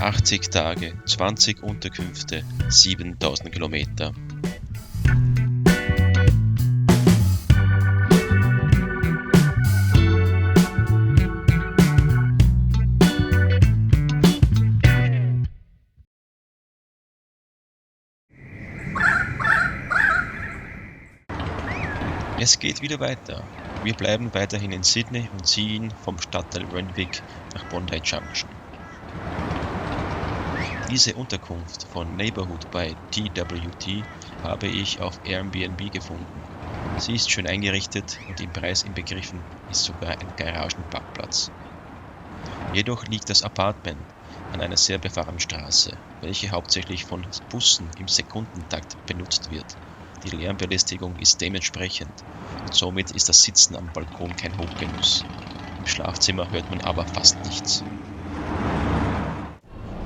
80 Tage, 20 Unterkünfte, 7000 Kilometer. Es geht wieder weiter. Wir bleiben weiterhin in Sydney und ziehen vom Stadtteil Randwick nach Bondi Junction. Diese Unterkunft von Neighborhood bei TWT habe ich auf Airbnb gefunden. Sie ist schön eingerichtet und im Preis inbegriffen ist sogar ein Garagenparkplatz. Jedoch liegt das Apartment an einer sehr befahrenen Straße, welche hauptsächlich von Bussen im Sekundentakt benutzt wird. Die Lärmbelästigung ist dementsprechend und somit ist das Sitzen am Balkon kein Hochgenuss. Im Schlafzimmer hört man aber fast nichts.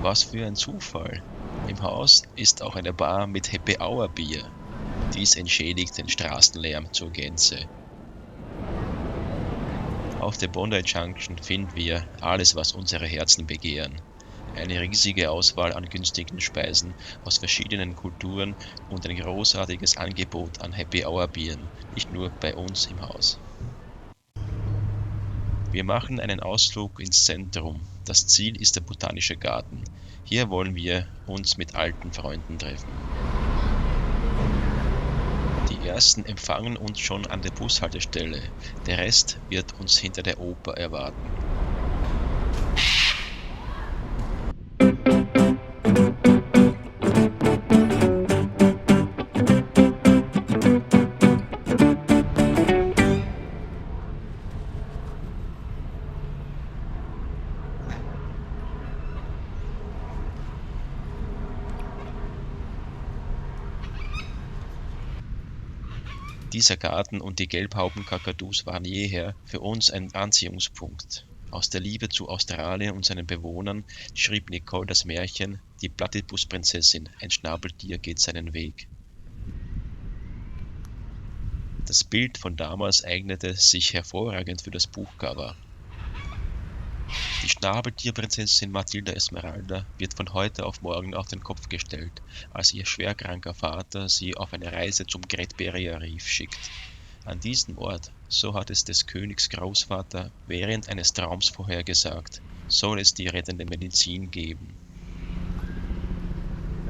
Was für ein Zufall! Im Haus ist auch eine Bar mit Happy Hour Bier. Dies entschädigt den Straßenlärm zur Gänze. Auf der Bondi Junction finden wir alles, was unsere Herzen begehren. Eine riesige Auswahl an günstigen Speisen aus verschiedenen Kulturen und ein großartiges Angebot an Happy Hour Bieren, nicht nur bei uns im Haus. Wir machen einen Ausflug ins Zentrum. Das Ziel ist der Botanische Garten. Hier wollen wir uns mit alten Freunden treffen. Die ersten empfangen uns schon an der Bushaltestelle. Der Rest wird uns hinter der Oper erwarten. Dieser Garten und die Gelbhaubenkakadus waren jeher für uns ein Anziehungspunkt. Aus der Liebe zu Australien und seinen Bewohnern schrieb Nicole das Märchen Die Platypusprinzessin, ein Schnabeltier geht seinen Weg. Das Bild von damals eignete sich hervorragend für das Buchcover. Die Schnabeltierprinzessin Matilda Esmeralda wird von heute auf morgen auf den Kopf gestellt, als ihr schwerkranker Vater sie auf eine Reise zum Great Barrier Reef schickt. An diesem Ort, so hat es des Königs Großvater während eines Traums vorhergesagt, soll es die rettende Medizin geben.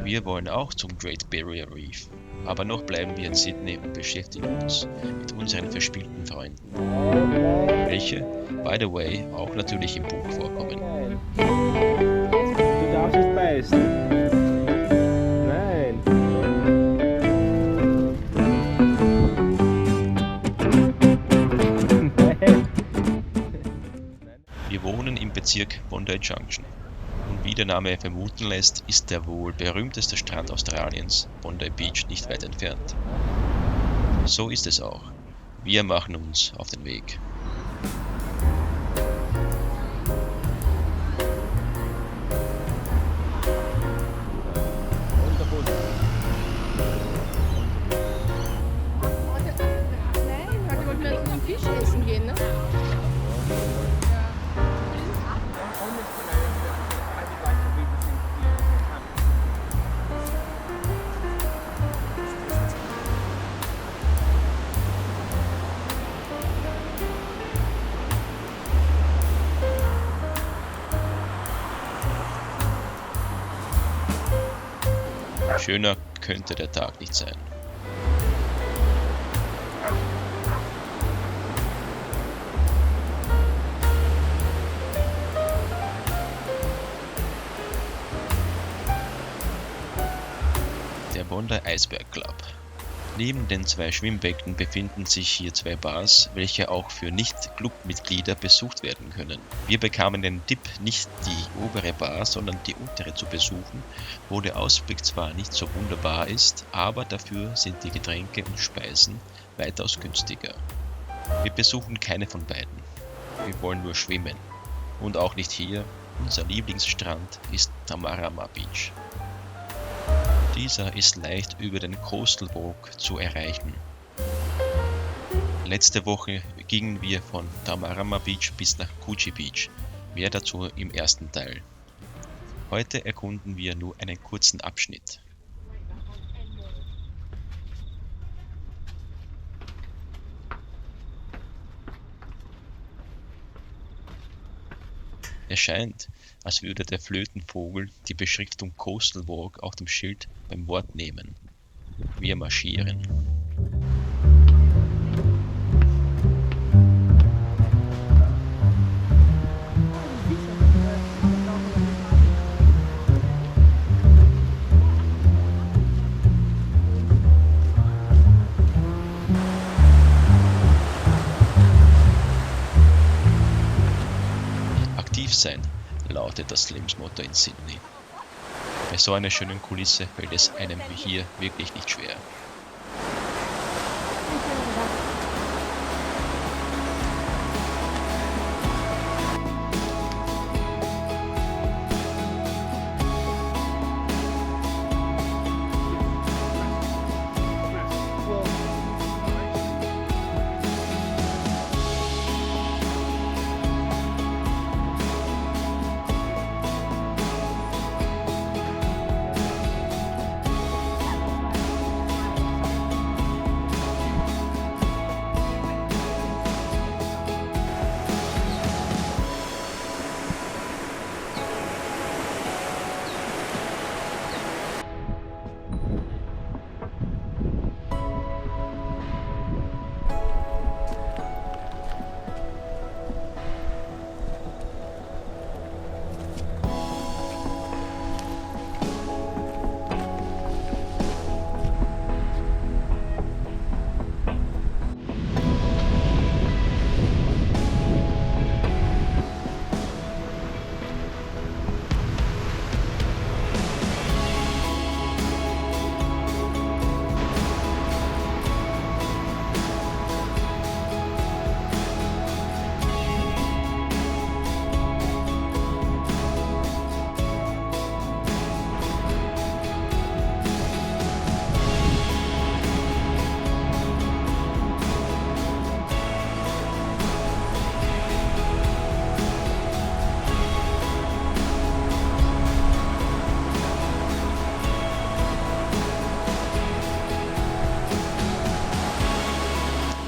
Wir wollen auch zum Great Barrier Reef, aber noch bleiben wir in Sydney und beschäftigen uns mit unseren verspielten Freunden, welche, by the way, auch natürlich im Buch vorkommen. Du darfst es beißen. Nein. Wir wohnen im Bezirk Bondi Junction. Und wie der Name vermuten lässt, ist der wohl berühmteste Strand Australiens, Bondi Beach, nicht weit entfernt. So ist es auch. Wir machen uns auf den Weg. Und der Bus. Nein, heute wollten wir zu einem Fisch essen gehen, ne? Schöner könnte der Tag nicht sein. Der Bondi Iceberg Club. Neben den 2 Schwimmbecken befinden sich hier 2 Bars, welche auch für Nicht-Clubmitglieder besucht werden können. Wir bekamen den Tipp, nicht die obere Bar, sondern die untere zu besuchen, wo der Ausblick zwar nicht so wunderbar ist, aber dafür sind die Getränke und Speisen weitaus günstiger. Wir besuchen keine von beiden. Wir wollen nur schwimmen. Und auch nicht hier. Unser Lieblingsstrand ist Tamarama Beach. Dieser ist leicht über den Coastal Walk zu erreichen. Letzte Woche gingen wir von Tamarama Beach bis nach Coogee Beach. Mehr dazu im ersten Teil. Heute erkunden wir nur einen kurzen Abschnitt. Es scheint, als würde der Flötenvogel die Beschriftung Coastal Walk auf dem Schild beim Wort nehmen. Wir marschieren. Aktiv sein, lautet das Lebensmotto in Sydney. Bei so einer schönen Kulisse fällt es einem wie hier wirklich nicht schwer.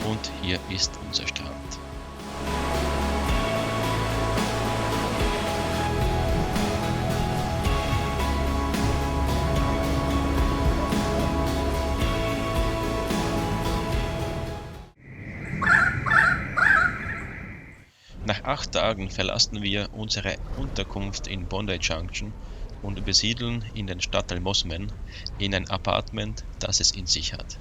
Und hier ist unser Strand. Nach 8 Tagen verlassen wir unsere Unterkunft in Bondi Junction und übersiedeln in den Stadtteil Mosman in ein Appartement, das es in sich hat.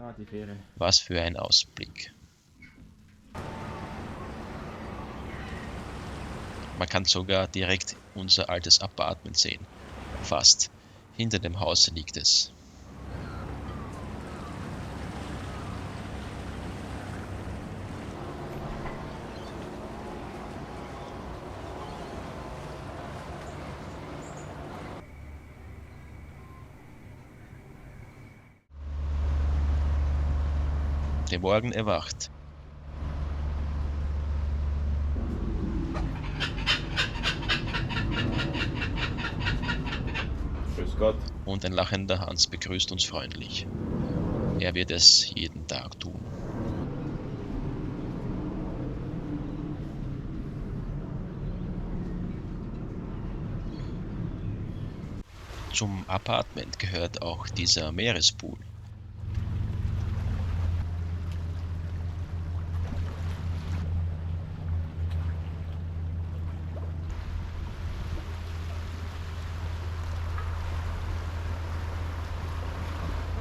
Ah, die Fähre. Was für ein Ausblick. Man kann sogar direkt unser altes Appartement sehen. Fast. Hinter dem Haus liegt es. Der Morgen erwacht. Grüß Gott. Und ein lachender Hans begrüßt uns freundlich. Er wird es jeden Tag tun. Zum Appartement gehört auch dieser Meerespool.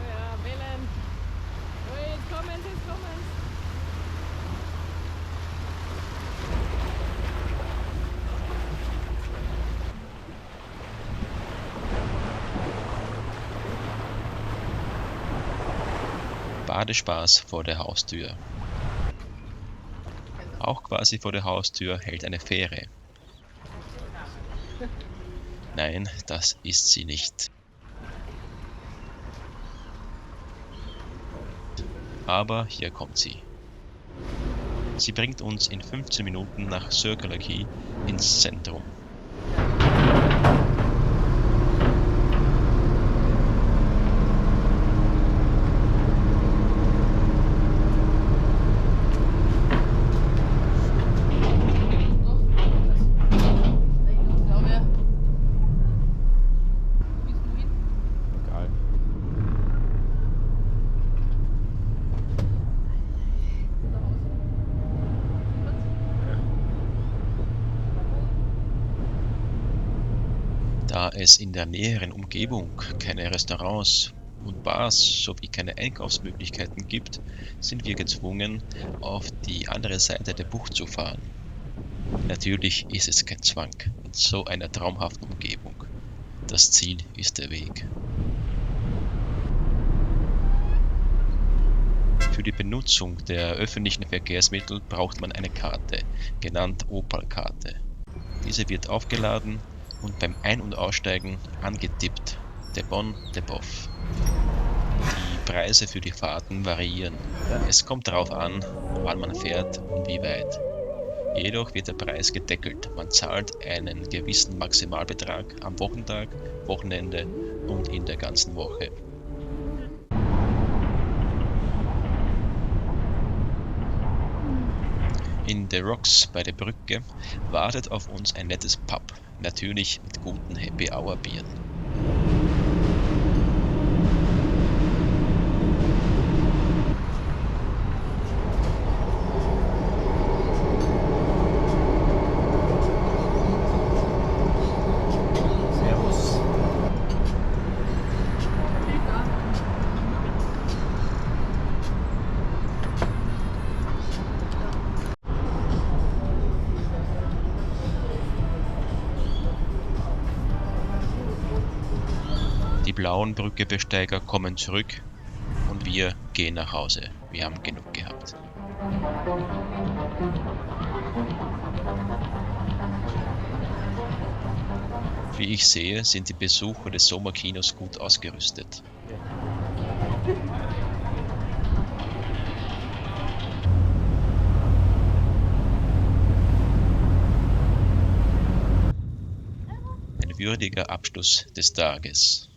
Ja, Willen. Oh, jetzt kommen sie, jetzt kommen sie. Badespaß vor der Haustür. Auch quasi vor der Haustür hält eine Fähre. Nein, das ist sie nicht. Aber hier kommt sie. Sie bringt uns in 15 Minuten nach Circular Quay ins Zentrum. Egal. Da es in der näheren Umgebung keine Restaurants und Bars sowie keine Einkaufsmöglichkeiten gibt, sind wir gezwungen, auf die andere Seite der Bucht zu fahren. Natürlich ist es kein Zwang in so einer traumhaften Umgebung. Das Ziel ist der Weg. Für die Benutzung der öffentlichen Verkehrsmittel braucht man eine Karte, genannt Opal-Karte. Diese wird aufgeladen und beim Ein- und Aussteigen angetippt. De Bon, de Bof. Die Preise für die Fahrten variieren. Es kommt darauf an, wann man fährt und wie weit. Jedoch wird der Preis gedeckelt. Man zahlt einen gewissen Maximalbetrag am Wochentag, Wochenende und in der ganzen Woche. In The Rocks bei der Brücke wartet auf uns ein nettes Pub, natürlich mit guten Happy Hour Bieren. Servus. Die blauen Brückebesteiger kommen zurück und wir gehen nach Hause. Wir haben genug gehabt. Wie ich sehe, sind die Besucher des Sommerkinos gut ausgerüstet. Ein würdiger Abschluss des Tages.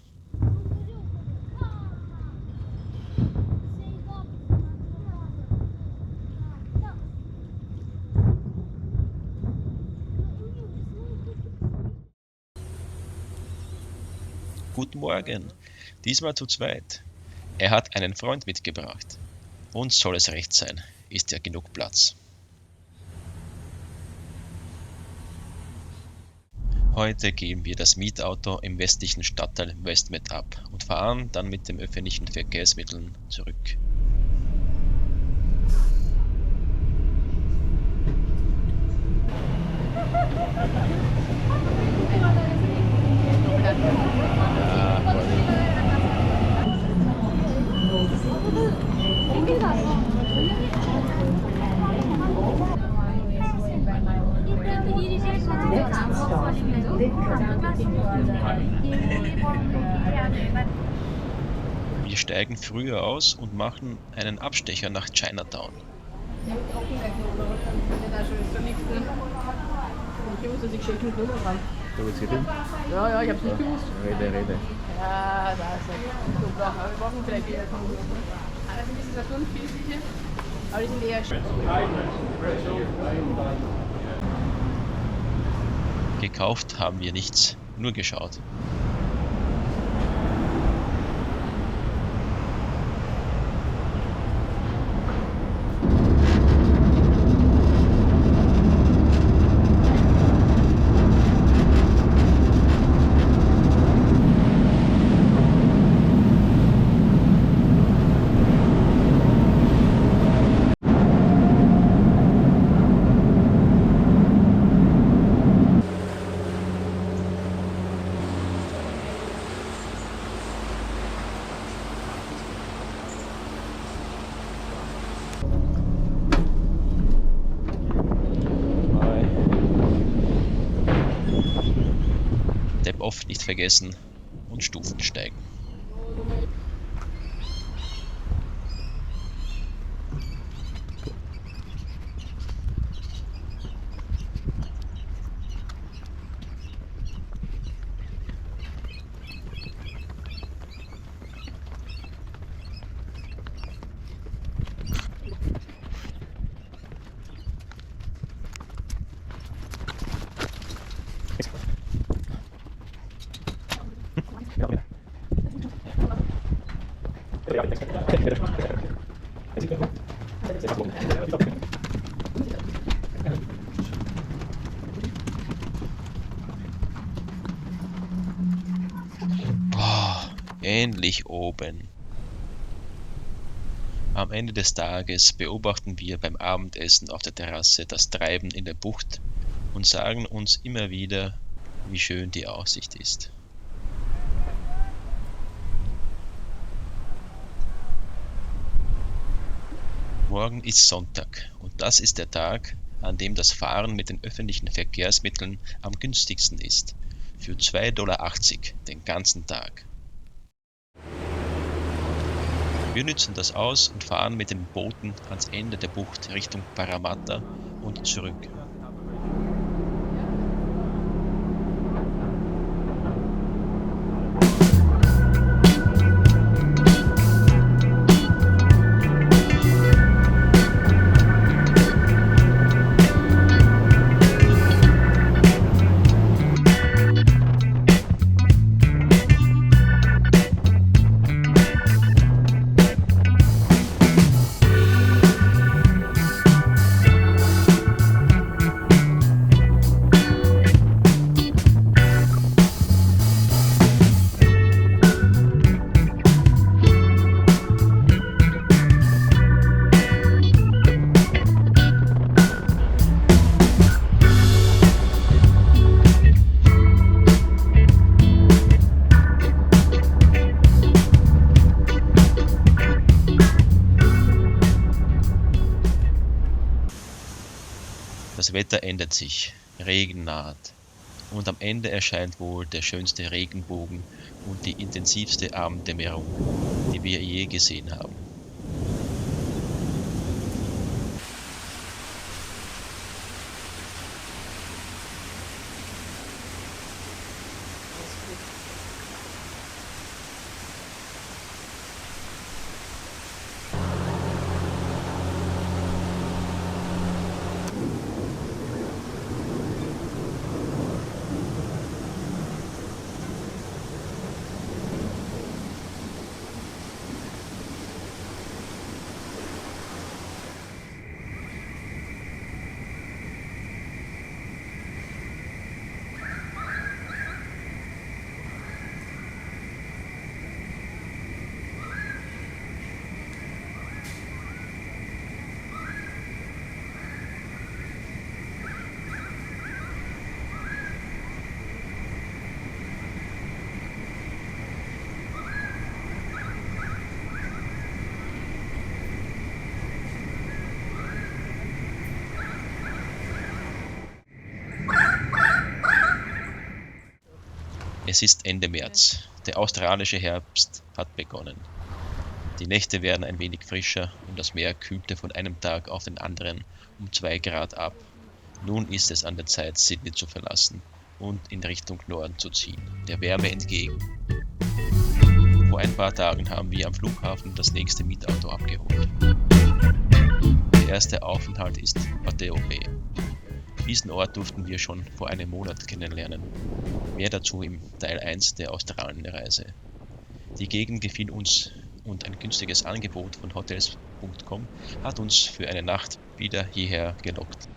Guten Morgen, diesmal zu zweit. Er hat einen Freund mitgebracht. Uns soll es recht sein, ist ja genug Platz. Heute geben wir das Mietauto im westlichen Stadtteil Westmet ab und fahren dann mit den öffentlichen Verkehrsmitteln zurück. Wir steigen früher aus und machen einen Abstecher nach Chinatown. Du willst gedimmt? Ja, ja, ich hab's nicht gewusst. Rede. Ja, da ist er. So, wir brauchen vielleicht wieder von alles ein bisschen davon, viel aber die sind eher schön. Gekauft haben wir nichts, nur geschaut. bleibt oft nicht vergessen und Stufen steigen. Boah, endlich oben. Am Ende des Tages beobachten wir beim Abendessen auf der Terrasse das Treiben in der Bucht und sagen uns immer wieder, wie schön die Aussicht ist. Morgen ist Sonntag und das ist der Tag, an dem das Fahren mit den öffentlichen Verkehrsmitteln am günstigsten ist. Für 2,80 $ den ganzen Tag. Wir nützen das aus und fahren mit den Booten ans Ende der Bucht Richtung Parramatta und zurück. Das Wetter ändert sich, Regen naht und am Ende erscheint wohl der schönste Regenbogen und die intensivste Abenddämmerung, die wir je gesehen haben. Es ist Ende März. Der australische Herbst hat begonnen. Die Nächte werden ein wenig frischer und das Meer kühlte von einem Tag auf den anderen um 2 Grad ab. Nun ist es an der Zeit, Sydney zu verlassen und in Richtung Norden zu ziehen, der Wärme entgegen. Vor ein paar Tagen haben wir am Flughafen das nächste Mietauto abgeholt. Der erste Aufenthalt ist Pattaya Bay. Diesen Ort durften wir schon vor einem Monat kennenlernen. Mehr dazu im Teil 1 der Australienreise. Die Gegend gefiel uns und ein günstiges Angebot von Hotels.com hat uns für eine Nacht wieder hierher gelockt.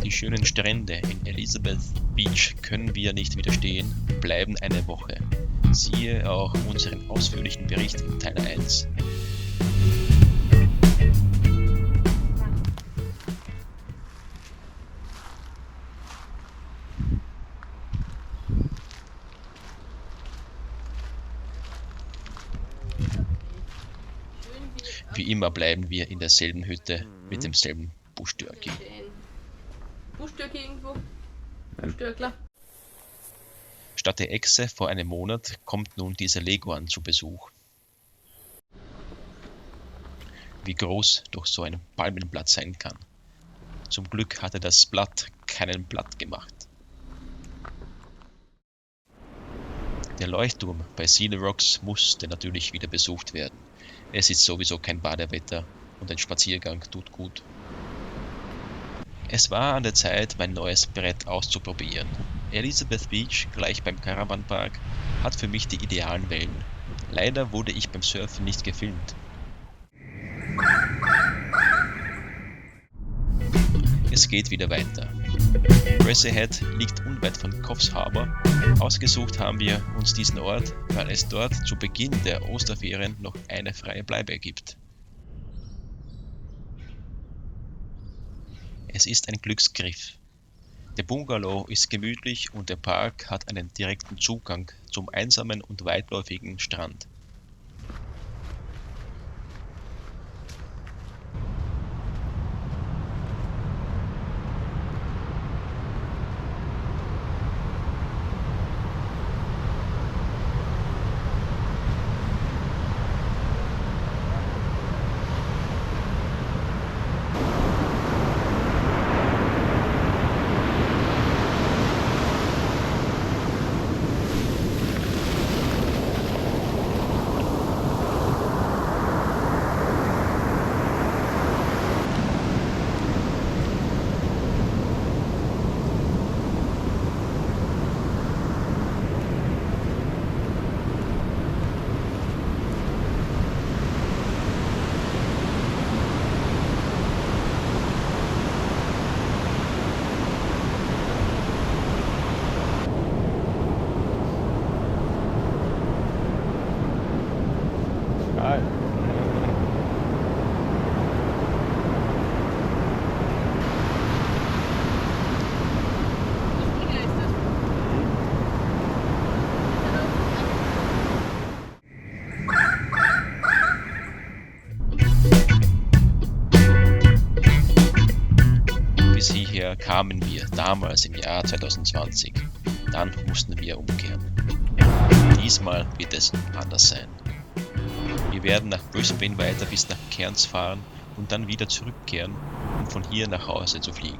Die schönen Strände in Elizabeth Beach können wir nicht widerstehen und bleiben eine Woche. Siehe auch unseren ausführlichen Bericht in Teil 1. Wie immer bleiben wir in derselben Hütte mit demselben Buschdörki. Buschdörki irgendwo? Buschdörkler? Statt der Echse vor einem Monat kommt nun dieser Leguan zu Besuch. Wie groß doch so ein Palmenblatt sein kann. Zum Glück hatte das Blatt keinen Blatt gemacht. Der Leuchtturm bei Seal Rocks musste natürlich wieder besucht werden. Es ist sowieso kein Badewetter und ein Spaziergang tut gut. Es war an der Zeit, mein neues Brett auszuprobieren. Elizabeth Beach, gleich beim Caravanpark, hat für mich die idealen Wellen. Leider wurde ich beim Surfen nicht gefilmt. Es geht wieder weiter. Bracehead liegt unweit von Coffs Harbour. Ausgesucht haben wir uns diesen Ort, weil es dort zu Beginn der Osterferien noch eine freie Bleibe gibt. Es ist ein Glücksgriff. Der Bungalow ist gemütlich und der Park hat einen direkten Zugang zum einsamen und weitläufigen Strand. Geil. Bis hierher kamen wir damals im Jahr 2020. Dann mussten wir umkehren. Diesmal wird es anders sein. Wir werden nach Brisbane weiter bis nach Cairns fahren und dann wieder zurückkehren, um von hier nach Hause zu fliegen.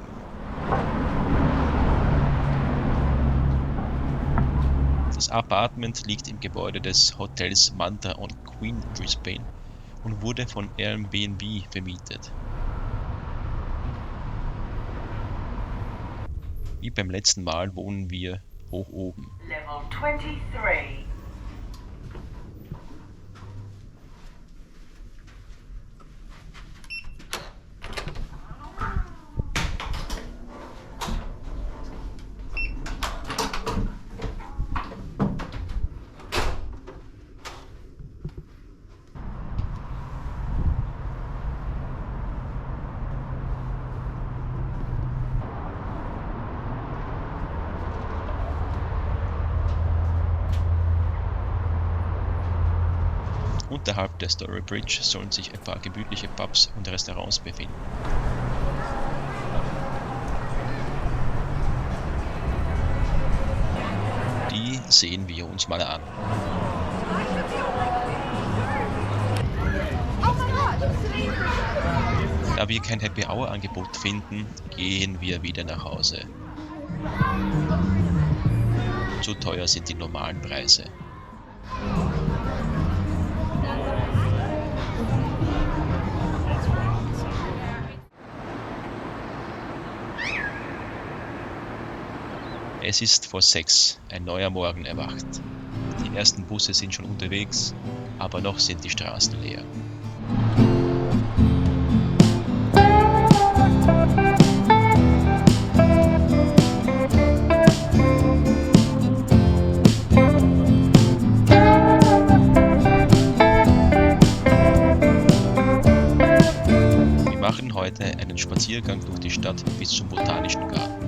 Das Apartment liegt im Gebäude des Hotels Manta on Queen Brisbane und wurde von Airbnb vermietet. Wie beim letzten Mal wohnen wir hoch oben. Level 23. Unterhalb der Story Bridge sollen sich ein paar gemütliche Pubs und Restaurants befinden. Die sehen wir uns mal an. Da wir kein Happy Hour Angebot finden, gehen wir wieder nach Hause. Zu teuer sind die normalen Preise. Es ist vor 6, ein neuer Morgen erwacht. Die ersten Busse sind schon unterwegs, aber noch sind die Straßen leer. Wir machen heute einen Spaziergang durch die Stadt bis zum Botanischen Garten.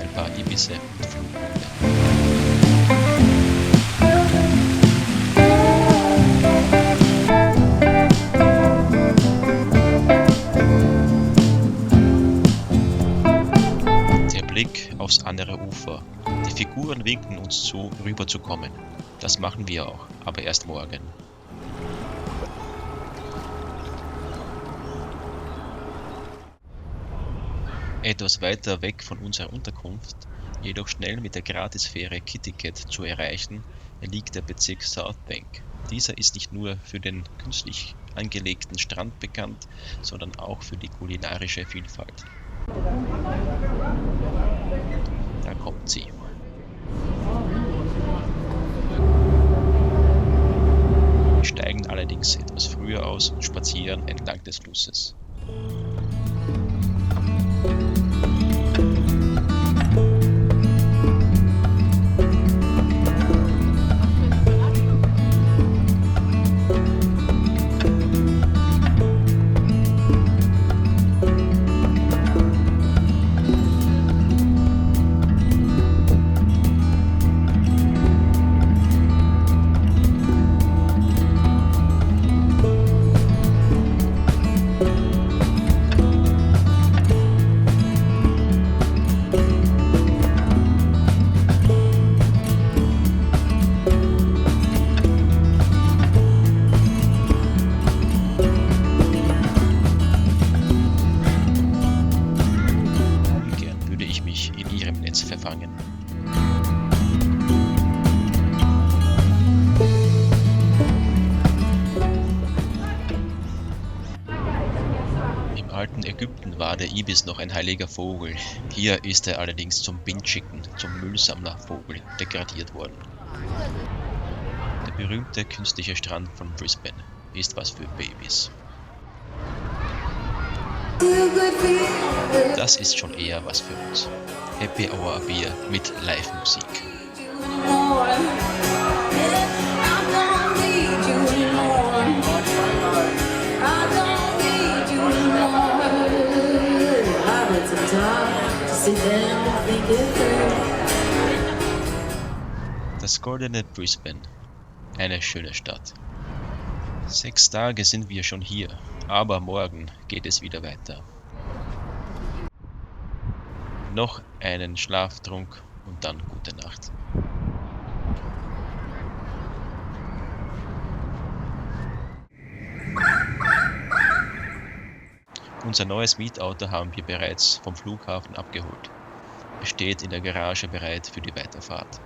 ein paar Ibisse und Flughunde. Der Blick aufs andere Ufer. Die Figuren winken uns zu, rüberzukommen. Das machen wir auch, aber erst morgen. Etwas weiter weg von unserer Unterkunft, jedoch schnell mit der Gratisfähre Kitticat zu erreichen, liegt der Bezirk South Bank. Dieser ist nicht nur für den künstlich angelegten Strand bekannt, sondern auch für die kulinarische Vielfalt. Da kommt sie. Wir steigen allerdings etwas früher aus und spazieren entlang des Flusses. Verfangen. Im alten Ägypten war der Ibis noch ein heiliger Vogel. Hier ist er allerdings zum Bindschicken, zum Müllsammlervogel degradiert worden. Der berühmte künstliche Strand von Brisbane ist was für Babys. Das ist schon eher was für uns. Happy Hour Bier mit Live-Musik. Das goldene Brisbane. Eine schöne Stadt. 6 Tage sind wir schon hier, aber morgen geht es wieder weiter. Noch einen Schlaftrunk und dann gute Nacht. Unser neues Mietauto haben wir bereits vom Flughafen abgeholt. Es steht in der Garage bereit für die Weiterfahrt.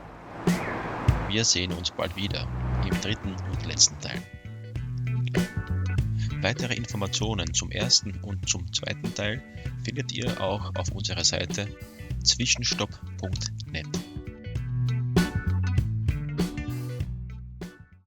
Wir sehen uns bald wieder, im 3. und letzten Teil. Weitere Informationen zum ersten und zum zweiten Teil findet ihr auch auf unserer Seite zwischenstopp.net.